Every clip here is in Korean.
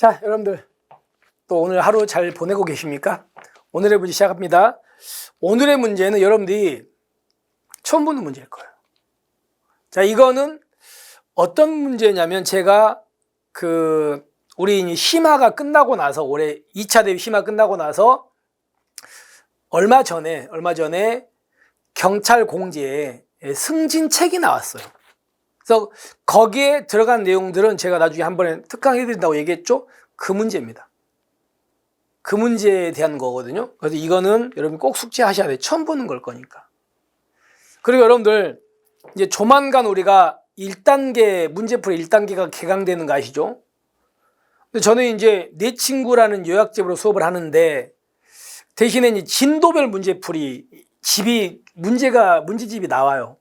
자, 여러분들 또 오늘 하루 잘 보내고 계십니까? 오늘의 문제 시작합니다. 오늘의 문제는 여러분들이 처음 보는 문제일 거예요. 자, 이거는 어떤 문제냐면 제가 우리 심화가 끝나고 나서 올해 2차 대회 심화 끝나고 나서 얼마 전에 경찰 공지에 승진책이 나왔어요. 그래서 거기에 들어간 내용들은 제가 나중에 한번에 특강해드린다고 얘기했죠. 그 문제입니다. 그 문제에 대한 거거든요. 그래서 이거는 여러분 꼭 숙지하셔야 돼요. 처음 보는 걸 거니까. 그리고 여러분들 이제 조만간 우리가 1단계 문제풀이 1단계가 개강되는 거 아시죠? 저는 이제 내 친구라는 요약집으로 수업을 하는데 대신에 이제 진도별 문제풀이 문제집이 나와요.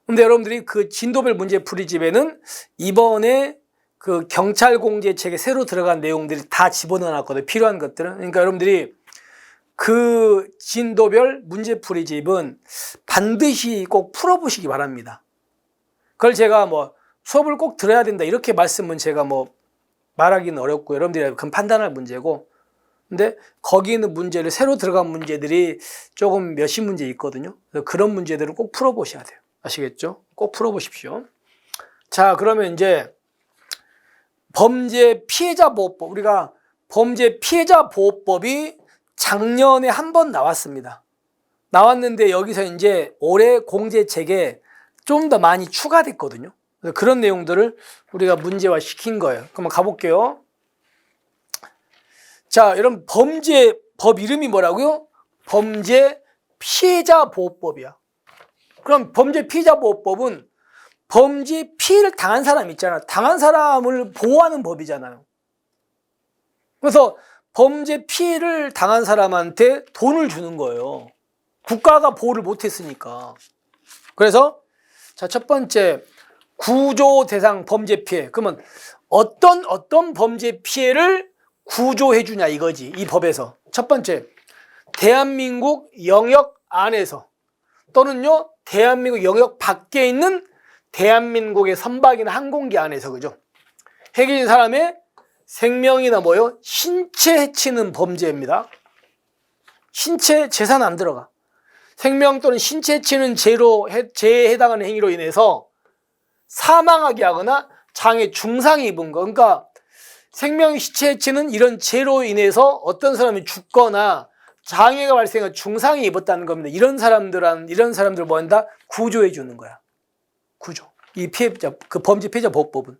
근데 여러분들이 그 진도별 문제풀이 집에는 이번에 그 경찰 공제책에 새로 들어간 내용들이 다 집어넣어 놨거든요. 필요한 것들은. 그러니까 여러분들이 그 진도별 문제풀이 집은 반드시 꼭 풀어보시기 바랍니다. 그걸 제가 수업을 꼭 들어야 된다 이렇게 말씀은 제가 말하기는 어렵고 여러분들이 그건 판단할 문제고, 근데 거기 있는 문제를 새로 들어간 문제들이 조금 몇십 문제 있거든요. 그래서 그런 문제들을 꼭 풀어보셔야 돼요. 아시겠죠? 꼭 풀어보십시오. 자, 그러면 이제 범죄 피해자 보호법, 우리가 범죄 피해자 보호법이 작년에 한 번 나왔습니다. 나왔는데 여기서 이제 올해 공제책에 좀 더 많이 추가됐거든요. 그런 내용들을 우리가 문제화 시킨 거예요. 그럼 가볼게요. 자, 여러분 범죄법 이름이 뭐라고요? 범죄 피해자 보호법이야. 그럼 범죄 피해자 보호법은 범죄 피해를 당한 사람 있잖아. 당한 사람을 보호하는 법이잖아요. 그래서 범죄 피해를 당한 사람한테 돈을 주는 거예요. 국가가 보호를 못했으니까. 그래서 자, 첫 번째 구조 대상 범죄 피해. 그러면 어떤 범죄 피해를 구조해 주냐 이거지. 이 법에서. 첫 번째, 대한민국 영역 안에서 또는요 대한민국 영역 밖에 있는 대한민국의 선박이나 항공기 안에서, 그죠? 해결인 사람의 생명이나 신체 해치는 범죄입니다. 신체, 재산 안 들어가. 생명 또는 신체 해치는 죄에 해당하는 행위로 인해서 사망하게 하거나 장애 중상이 입은 거. 그러니까 생명, 신체 해치는 이런 죄로 인해서 어떤 사람이 죽거나 장애가 발생한 중상이 입었다는 겁니다. 이런 사람들 뭐 한다? 구조해 주는 거야. 구조. 이 피해자, 그 범죄 피해자 보호법은.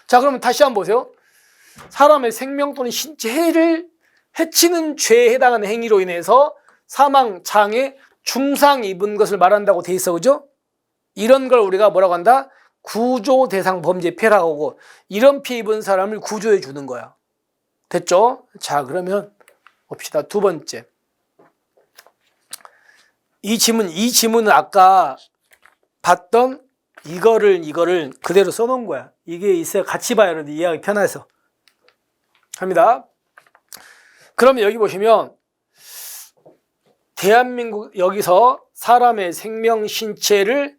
자, 그러면 다시 한번 보세요. 사람의 생명 또는 신체를 해치는 죄에 해당하는 행위로 인해서 사망, 장애, 중상 입은 것을 말한다고 돼 있어, 그죠? 이런 걸 우리가 뭐라고 한다? 구조 대상 범죄 피해라고 하고, 이런 피해 입은 사람을 구조해 주는 거야. 됐죠? 자, 그러면 봅시다. 두 번째. 이 지문은 아까 봤던 이거를 그대로 써놓은 거야. 이게 있어야 같이 봐요. 여러분들 이해하기 편해서. 합니다. 그러면 여기 보시면 대한민국 여기서 사람의 생명, 신체를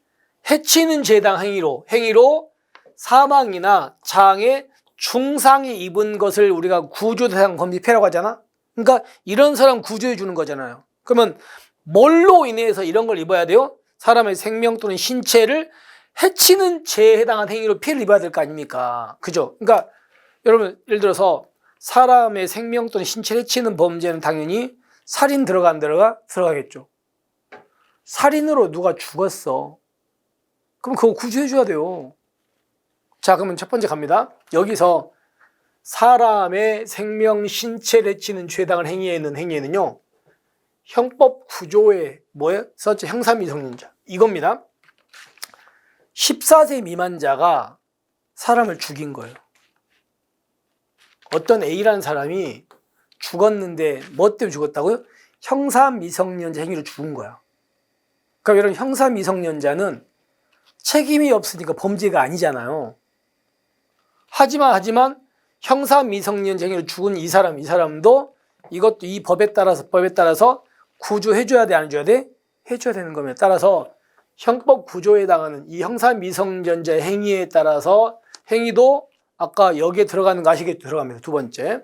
해치는 죄당 행위로 사망이나 장애, 중상이 입은 것을 우리가 구조 대상 범죄 피해라고 하잖아. 그러니까 이런 사람 구조해 주는 거잖아요. 그러면 뭘로 인해서 이런 걸 입어야 돼요? 사람의 생명 또는 신체를 해치는 죄에 해당한 행위로 피해를 입어야 될 거 아닙니까? 그죠? 그러니까 여러분 예를 들어서 사람의 생명 또는 신체를 해치는 범죄는 당연히 살인 들어가겠죠. 살인으로 누가 죽었어. 그럼 그거 구조해 줘야 돼요. 자, 그러면 첫 번째 갑니다. 여기서 사람의 생명, 신체를 해치는 죄에 해당하는 행위에는요, 형법 구조에 썼죠? 형사미성년자. 이겁니다. 14세 미만자가 사람을 죽인 거예요. 어떤 A라는 사람이 죽었는데 뭐 때문에 죽었다고요? 형사미성년자 행위로 죽은 거야. 그러니까 여러분 형사미성년자는 책임이 없으니까 범죄가 아니잖아요. 하지만 형사미성년자 행위로 죽은 이 사람도 이것도 이 법에 따라서 구조해줘야 돼, 안 해줘야 돼? 해줘야 되는 겁니다. 따라서 형법 구조에 해당하는 이 형사미성년자의 행위에 따라서 행위도 아까 여기에 들어가는 거 아시겠죠? 들어갑니다. 두 번째.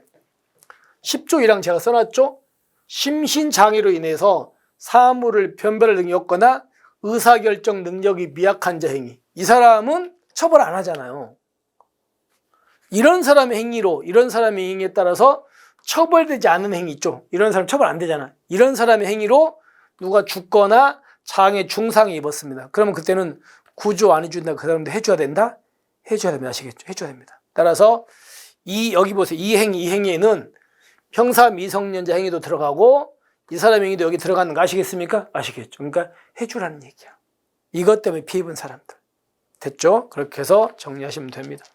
10조 1항 제가 써놨죠? 심신장애로 인해서 사물을 변별할 능력이 없거나 의사결정 능력이 미약한 자 행위. 이 사람은 처벌 안 하잖아요. 이런 사람의 행위에 따라서 처벌되지 않은 행위 있죠. 이런 사람 처벌 안 되잖아. 이런 사람의 행위로 누가 죽거나 장애 중상을 입었습니다. 그러면 그때는 구조 안 해준다. 그 사람도 해줘야 된다? 해줘야 됩니다. 아시겠죠? 해줘야 됩니다. 따라서 여기 보세요. 이 행위에는 형사 미성년자 행위도 들어가고 이 사람 행위도 여기 들어가는 거 아시겠습니까? 아시겠죠? 그러니까 해주라는 얘기야. 이것 때문에 피해 입은 사람들. 됐죠? 그렇게 해서 정리하시면 됩니다.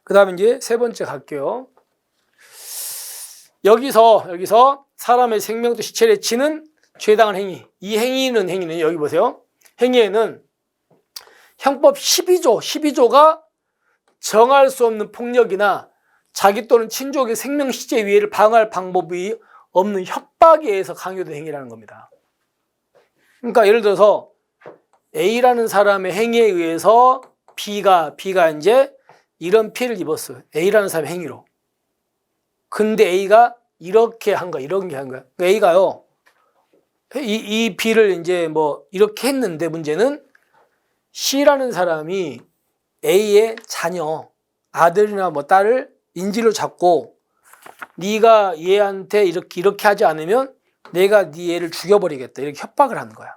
그 다음에 이제 세 번째 갈게요. 여기서 사람의 생명도 시체를 해치는 죄당한 행위. 이 행위는 여기 보세요. 행위에는 형법 12조가 정할 수 없는 폭력이나 자기 또는 친족의 생명 시체 위해를 방어할 방법이 없는 협박에 의해서 강요된 행위라는 겁니다. 그러니까 예를 들어서 A라는 사람의 행위에 의해서 B가 이제 이런 피해를 입었어요. A라는 사람의 행위로. 근데 A가 이렇게 한 거야. 이런 게 한 거야. 그러니까 A가요. 이 B를 이제 뭐 이렇게 했는데 문제는 C라는 사람이 A의 자녀, 아들이나 뭐 딸을 인질로 잡고 네가 얘한테 이렇게 하지 않으면 내가 네 애를 죽여버리겠다. 이렇게 협박을 하는 거야.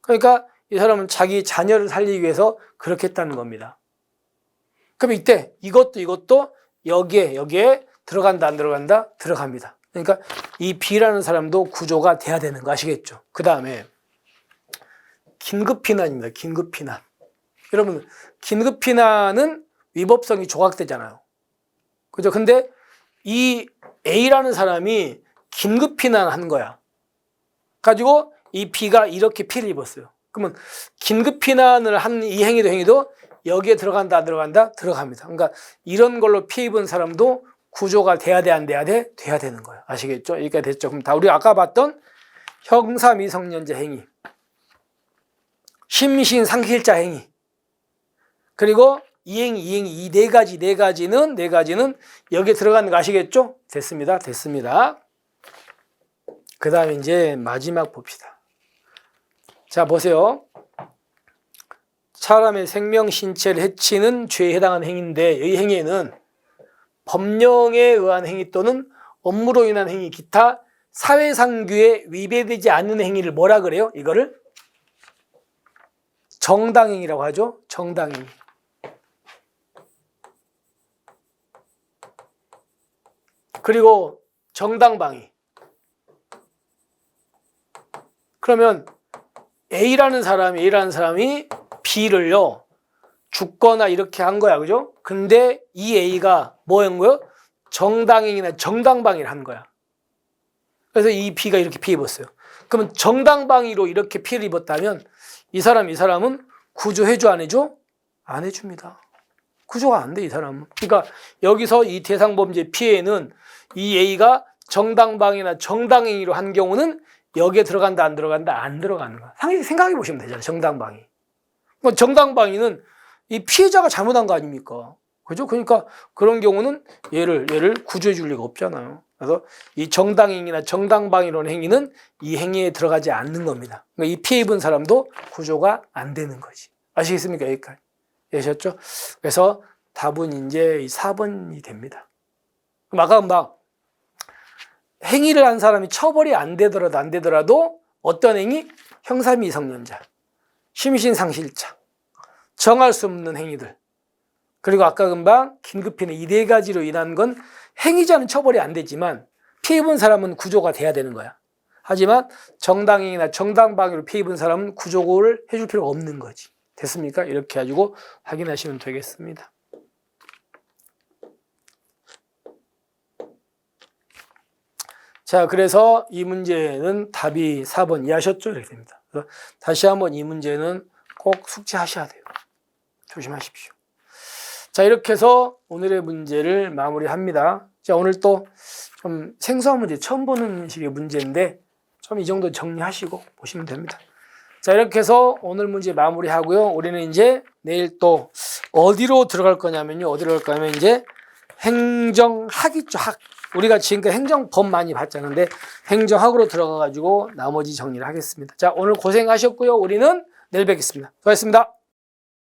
그러니까 이 사람은 자기 자녀를 살리기 위해서 그렇게 했다는 겁니다. 그럼 이때 이것도 여기에 들어간다 안 들어간다? 들어갑니다. 그러니까 이 B라는 사람도 구조가 돼야 되는 거 아시겠죠? 그 다음에 긴급피난입니다. 긴급피난. 여러분 긴급피난은 위법성이 조각되잖아요. 그죠? 근데 이 A라는 사람이 긴급피난을 한 거야. 가지고 이 B가 이렇게 피해를 입었어요. 그러면 긴급피난을 한 이 행위도 여기에 들어간다 안 들어간다? 들어갑니다. 그러니까 이런 걸로 피해 입은 사람도 구조가 돼야 돼 안 돼야 돼? 돼야 되는 거예요. 아시겠죠? 여기까지 됐죠? 그럼 다 우리 아까 봤던 형사 미성년자 행위, 심신 상실자 행위, 그리고 이 행위, 이 네 가지는 여기에 들어가는 거 아시겠죠? 됐습니다. 그 다음에 이제 마지막 봅시다. 자, 보세요. 사람의 생명, 신체를 해치는 죄에 해당하는 행위인데 이 행위에는 법령에 의한 행위 또는 업무로 인한 행위, 기타 사회상규에 위배되지 않는 행위를 뭐라 그래요? 이거를 정당행위라고 하죠. 정당행위. 그리고 정당방위. 그러면 A라는 사람이 B를요 죽거나 이렇게 한 거야, 그죠? 근데 이 A가 뭐 한 거예요? 정당행위나 정당방위를 한 거야. 그래서 이 B가 이렇게 피해 입었어요. 그러면 정당방위로 이렇게 피해를 입었다면 이 사람은 구조해줘 안 해줘? 안 해줍니다. 구조가 안 돼, 이 사람은. 그러니까 여기서 이 대상범죄 피해는 이 A가 정당방위나 정당행위로 한 경우는 여기에 들어간다 안 들어간다? 안 들어가는 거야. 생각해 보시면 되잖아요. 정당방위. 정당방위는 이 피해자가 잘못한 거 아닙니까? 그죠? 그러니까 그런 경우는 얘를 구조해 줄 리가 없잖아요. 그래서 이 정당행위나 정당방위로 하는 행위는 이 행위에 들어가지 않는 겁니다. 그러니까 이 피해 입은 사람도 구조가 안 되는 거지. 아시겠습니까? 여기까지. 아셨죠? 그래서 답은 이제 4번이 됩니다. 그럼 아까 막 행위를 한 사람이 처벌이 안 되더라도 어떤 행위? 형사 미성년자, 심신상실자, 정할 수 없는 행위들, 그리고 아까 금방 긴급피난 이 네 가지로 인한 건 행위자는 처벌이 안 되지만 피해 입은 사람은 구조가 돼야 되는 거야. 하지만 정당행위나 정당방위로 피해 입은 사람은 구조를 해줄 필요가 없는 거지. 됐습니까? 이렇게 가지고 확인하시면 되겠습니다. 자, 그래서 이 문제는 답이 4번 이해하셨죠? 이렇게 됩니다. 그래서 다시 한번 이 문제는 꼭 숙지하셔야 돼요. 조심하십시오. 자, 이렇게 해서 오늘의 문제를 마무리합니다. 자, 오늘 또 좀 생소한 문제, 처음 보는 식의 문제인데 좀 이 정도 정리하시고 보시면 됩니다. 자, 이렇게 해서 오늘 문제 마무리하고요. 우리는 이제 내일 또 어디로 들어갈 거냐면요. 어디로 갈 거냐면 이제 행정학 있죠. 학. 우리가 지금까지 행정법 많이 봤잖아요. 근데 행정학으로 들어가 가지고 나머지 정리를 하겠습니다. 자, 오늘 고생하셨고요. 우리는 내일 뵙겠습니다. 수고하셨습니다.